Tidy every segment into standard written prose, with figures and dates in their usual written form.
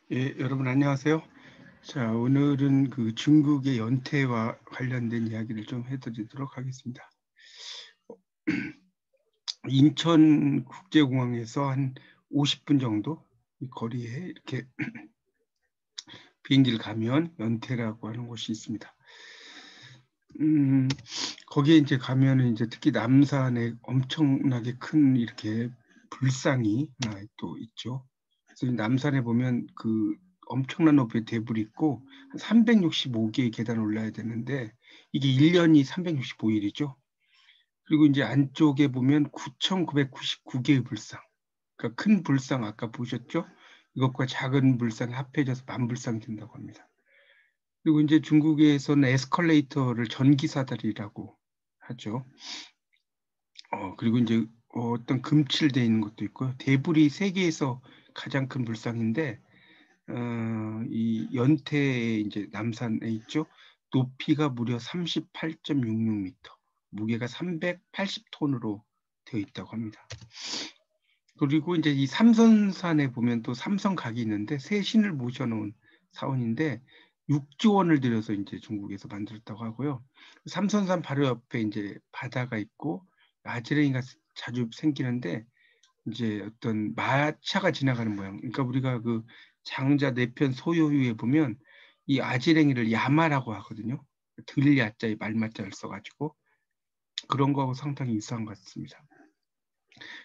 예, 여러분 안녕하세요. 자, 오늘은 그 중국의 연태와 관련된 이야기를 좀 해드리도록 하겠습니다. 인천국제공항에서 한 50분 정도 이 거리에 이렇게 비행기를 가면 연태라고 하는 곳이 있습니다. 거기에 이제 가면은 이제 특히 남산에 엄청나게 큰 이렇게 불상이 하나 또 있죠. 그래서 남산에 보면 그 엄청난 높이의 대불이 있고 한 365개의 계단 올라야 되는데 이게 1년이 365일이죠. 그리고 이제 안쪽에 보면 9,999개의 불상. 그러니까 큰 불상 아까 보셨죠? 이것과 작은 불상이 합해져서 만불상이 된다고 합니다. 그리고 이제 중국에서는 에스컬레이터를 전기사다리라고 하죠. 그리고 이제 어떤 금칠되어 있는 것도 있고요. 대불이 세계에서 가장 큰 불상인데 이 연태에 이제 남산에 있죠. 높이가 무려 38.66m, 무게가 380톤으로 되어 있다고 합니다. 그리고 이제 이 삼선산에 보면 또 삼성각이 있는데 새 신을 모셔놓은 사원인데 6조 원을 들여서 이제 중국에서 만들었다고 하고요. 삼선산 바로 옆에 이제 바다가 있고 아지랭이가 자주 생기는데 이제 어떤 마차가 지나가는 모양. 그러니까 우리가 그 장자 내편 소요유에 보면 이 아지랭이를 야마라고 하거든요. 들야자에 말마자를 써가지고 그런 거하고 상당히 유사한 것 같습니다.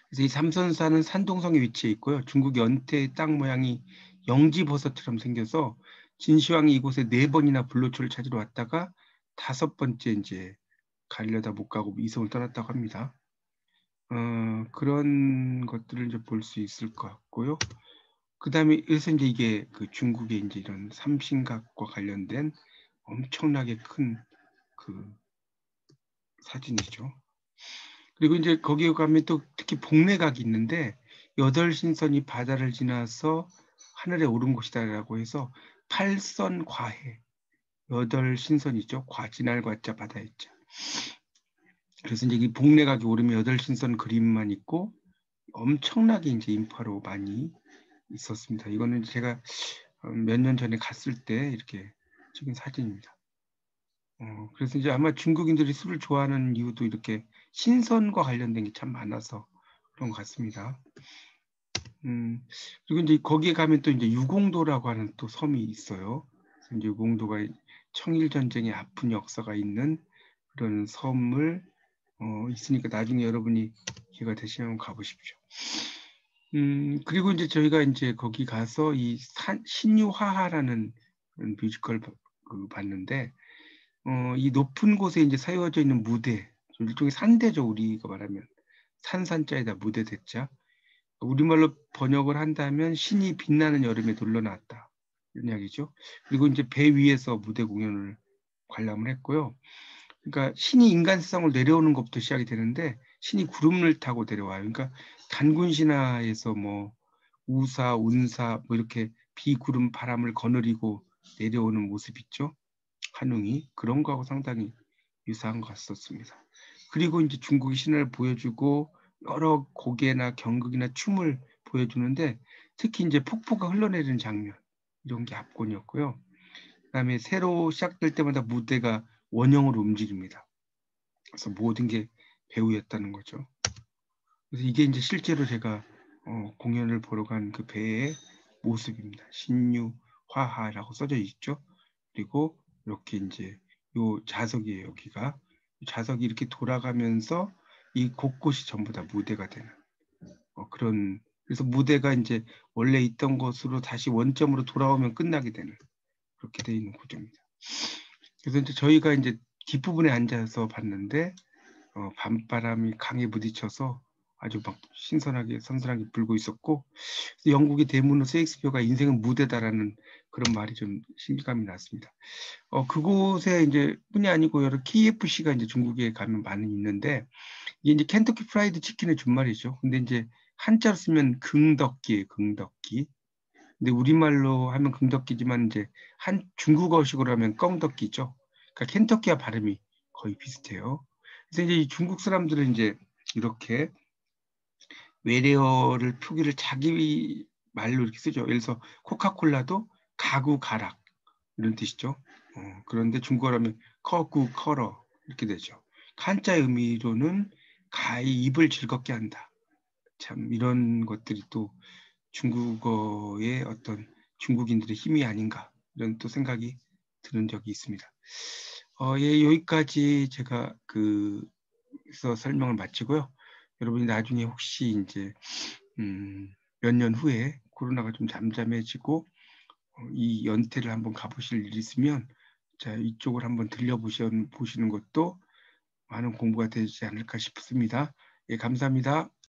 그래서 이 삼선산은 산동성에 위치해 있고요. 중국 연태의 땅 모양이 영지버섯처럼 생겨서 진시황이 이곳에 4번이나 불로초를 찾으러 왔다가 5번째 이제 가려다 못 가고 이성을 떠났다고 합니다. 그런 것들을 이제 볼 수 있을 것 같고요. 그 다음에 그래서 이제 이게 그 중국의 이제 이런 삼신각과 관련된 엄청나게 큰 그 사진이죠. 그리고 이제 거기에 가면 또 특히 복례각이 있는데 8신선이 바다를 지나서 하늘에 오른 곳이다라고 해서 팔선과해 8신선이죠. 지날 과자 바다에 있죠. 그래서 이제 이 복례각이 오르면 8신선 그림만 있고 엄청나게 이제 인파로 많이 있었습니다. 이거는 제가 몇 년 전에 갔을 때 이렇게 찍은 사진입니다. 그래서 이제 아마 중국인들이 술을 좋아하는 이유도 이렇게 신선과 관련된 게 참 많아서 그런 것 같습니다. 그리고 이제 거기에 가면 또 이제 유공도라고 하는 또 섬이 있어요. 그래서 이제 유공도가 청일 전쟁의 아픈 역사가 있는 그런 섬을 있으니까 나중에 여러분이 기회가 되시면 가보십시오. 그리고 이제 저희가 이제 거기 가서 이 신유화하라는 그런 뮤지컬 봤는데, 이 높은 곳에 이제 세워져 있는 무대, 일종의 산대죠, 우리가 말하면. 산산자에다 무대 대자. 우리말로 번역을 한다면 신이 빛나는 여름에 놀러 나왔다. 이런 이야기죠. 그리고 이제 배 위에서 무대 공연을 관람을 했고요. 그러니까 신이 인간 세상을 내려오는 것부터 시작이 되는데 신이 구름을 타고 내려와요. 그러니까 단군 신화에서 뭐 우사, 운사 뭐 이렇게 비구름 바람을 거느리고 내려오는 모습 있죠. 한웅이 그런 거하고 상당히 유사한 것 같았습니다. 그리고 이제 중국의 신화를 보여주고 여러 고개나 경극이나 춤을 보여주는데 특히 이제 폭포가 흘러내리는 장면 이런 게 압권이었고요. 그다음에 새로 시작될 때마다 무대가 원형으로 움직입니다. 그래서 모든 게 배우였다는 거죠. 그래서 이게 이제 실제로 제가 공연을 보러 간 그 배의 모습입니다. 신유화하라고 써져 있죠. 그리고 이렇게 이제 요 자석이에요. 여기가 자석이 이렇게 돌아가면서 이 곳곳이 전부 다 무대가 되는 그런. 그래서 무대가 이제 원래 있던 곳으로 다시 원점으로 돌아오면 끝나게 되는 그렇게 되어 있는 구조입니다. 그래서 이제 저희가 이제 뒷부분에 앉아서 봤는데 밤바람이 강에 부딪혀서 아주 막 신선하게 선선하게 불고 있었고 영국의 대문호 셰익스피어가 인생은 무대다라는 그런 말이 좀 신기감이 났습니다. 그곳에 이제 뿐이 아니고 여러 KFC가 이제 중국에 가면 많이 있는데 이게 이제 켄터키 프라이드 치킨의 준말이죠. 근데 이제 한자로 쓰면 긍덕기예요, 긍덕기. 근데 우리말로 하면 긍덕기지만 이제 한 중국어식으로 하면 껑덕기죠. 그러니까 켄터키와 발음이 거의 비슷해요. 그래서 이제 이 중국 사람들은 이제 이렇게 외래어를 표기를 자기 말로 이렇게 쓰죠. 예를 들어서 코카콜라도 가구 가락 이런 뜻이죠. 그런데 중국어라면 커구 커러 이렇게 되죠. 한자의 의미로는 가히 입을 즐겁게 한다. 참 이런 것들이 또 중국어의 어떤 중국인들의 힘이 아닌가 이런 또 생각이 드는 적이 있습니다. 예, 여기까지 제가 그래서 설명을 마치고요. 여러분이 나중에 혹시 이제 몇 년 후에 코로나가 좀 잠잠해지고 이 연태를 한번 가보실 일이 있으면 자, 이쪽을 한번 들려보시는 것도 많은 공부가 되지 않을까 싶습니다. 예, 감사합니다.